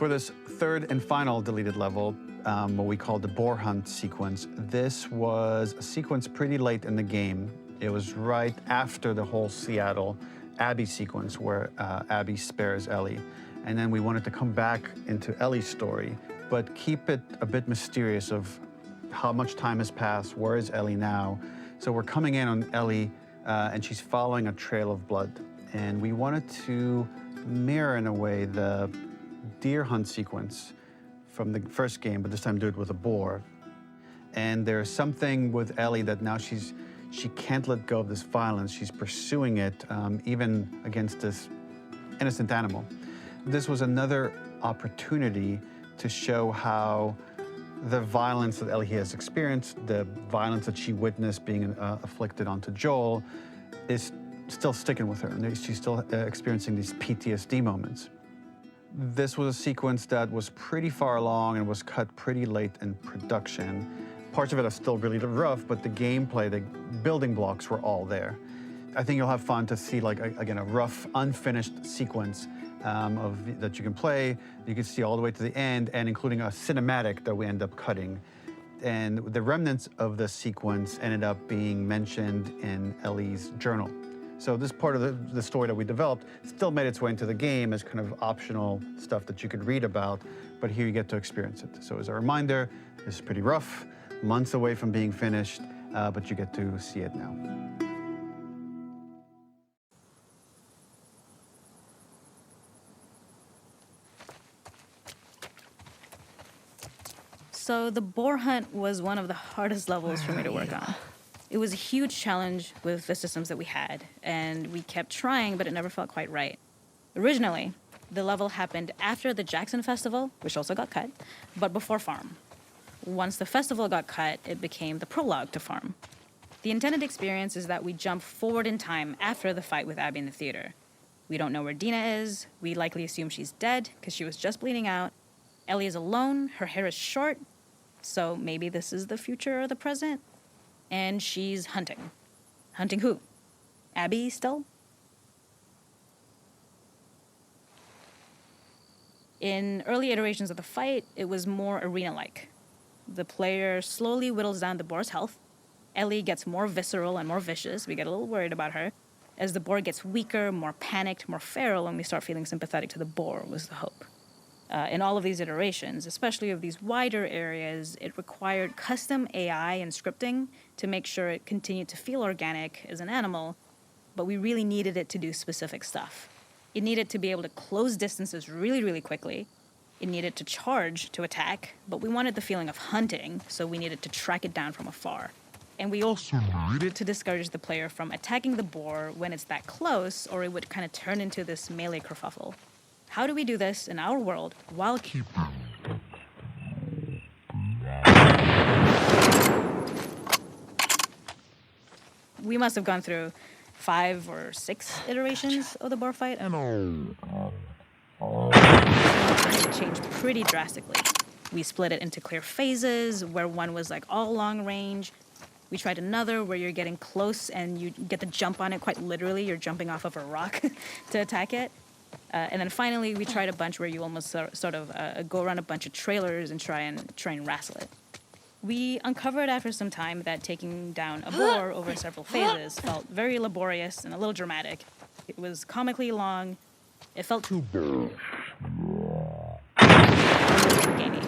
For this third and final deleted level, what we call the boar hunt sequence, this was a sequence pretty late in the game. It was right after the whole Seattle Abby sequence where Abby spares Ellie. And then we wanted to come back into Ellie's story, but keep it a bit mysterious of how much time has passed, where is Ellie now? So we're coming in on Ellie and she's following a trail of blood. And we wanted to mirror in a way the deer hunt sequence from the first game, but this time do it with a boar. And there's something with Ellie that now she can't let go of this violence. She's pursuing it even against this innocent animal. This was another opportunity to show how the violence that Ellie has experienced, the violence that she witnessed being afflicted onto Joel, is still sticking with her, and she's still experiencing these PTSD moments. This was a sequence that was pretty far along and was cut pretty late in production. Parts of it are still really rough, but the gameplay, the building blocks were all there. I think you'll have fun to see, like, again, a rough, unfinished sequence that you can play. You can see all the way to the end, and including a cinematic that we end up cutting. And the remnants of the sequence ended up being mentioned in Ellie's journal. So this part of the story that we developed still made its way into the game as kind of optional stuff that you could read about, but here you get to experience it. So as a reminder, this is pretty rough, months away from being finished, but you get to see it now. So the boar hunt was one of the hardest levels for me to work on. It was a huge challenge with the systems that we had, and we kept trying, but it never felt quite right. Originally, the level happened after the Jackson Festival, which also got cut, but before Farm. Once the festival got cut, it became the prologue to Farm. The intended experience is that we jump forward in time after the fight with Abby in the theater. We don't know where Dina is. We likely assume she's dead because she was just bleeding out. Ellie is alone. Her hair is short. So maybe this is the future or the present. And she's hunting. Hunting who? Abby still? In early iterations of the fight, it was more arena-like. The player slowly whittles down the boar's health. Ellie gets more visceral and more vicious. We get a little worried about her. As the boar gets weaker, more panicked, more feral, and we start feeling sympathetic to the boar was the hope. In all of these iterations, especially of these wider areas, it required custom AI and scripting to make sure it continued to feel organic as an animal, but we really needed it to do specific stuff. It needed to be able to close distances really, really quickly. It needed to charge to attack, but we wanted the feeling of hunting, so we needed to track it down from afar. And we also needed to discourage the player from attacking the boar when it's that close, or it would kind of turn into this melee kerfuffle. How do we do this in our world while keeping... We must have gone through 5 or 6 iterations of the boar fight. It changed pretty drastically. We split it into clear phases, where one was like all long range. We tried another where you're getting close and you get to jump on it quite literally. You're jumping off of a rock to attack it. And then finally, we tried a bunch where you almost sort of go around a bunch of trailers and try and wrestle it. We uncovered after some time that taking down a boar over several phases felt very laborious and a little dramatic. It was comically long. It felt too gamey.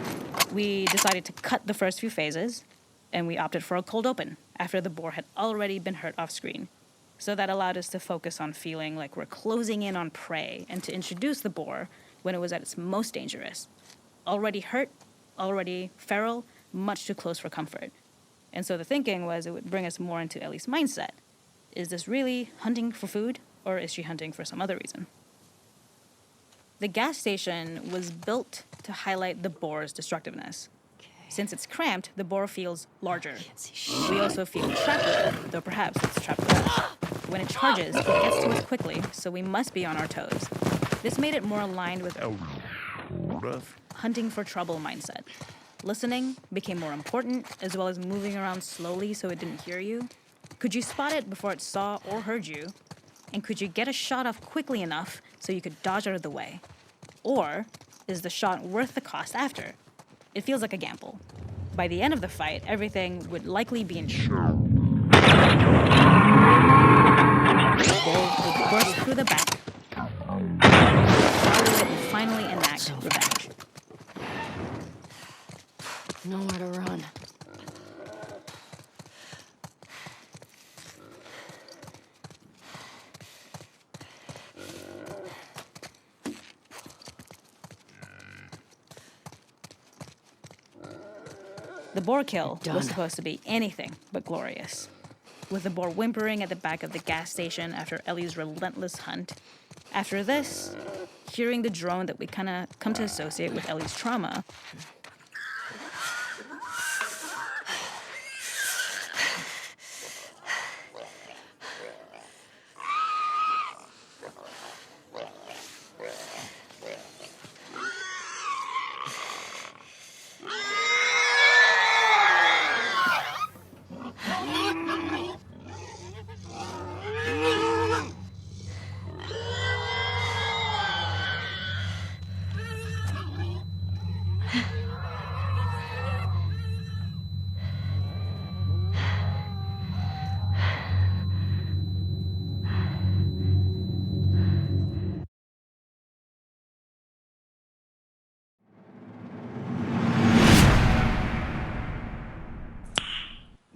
We decided to cut the first few phases, and we opted for a cold open after the boar had already been hurt off screen. So that allowed us to focus on feeling like we're closing in on prey and to introduce the boar when it was at its most dangerous. Already hurt, already feral, much too close for comfort. And so the thinking was it would bring us more into Ellie's mindset. Is this really hunting for food, or is she hunting for some other reason? The gas station was built to highlight the boar's destructiveness. Since it's cramped, the boar feels larger. We also feel trapped, though perhaps it's trapped with us. When it charges, it gets to us quickly, so we must be on our toes. This made it more aligned with a hunting for trouble mindset. Listening became more important, as well as moving around slowly so it didn't hear you. Could you spot it before it saw or heard you? And could you get a shot off quickly enough so you could dodge out of the way? Or is the shot worth the cost after? It feels like a gamble. By the end of the fight, everything would likely be in shape. The bull would burst through the back. Charlie would finally enact revenge. Nowhere to run. The boar kill was supposed to be anything but glorious. With the boar whimpering at the back of the gas station after Ellie's relentless hunt. After this, hearing the drone that we kind of come to associate with Ellie's trauma.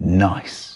Nice.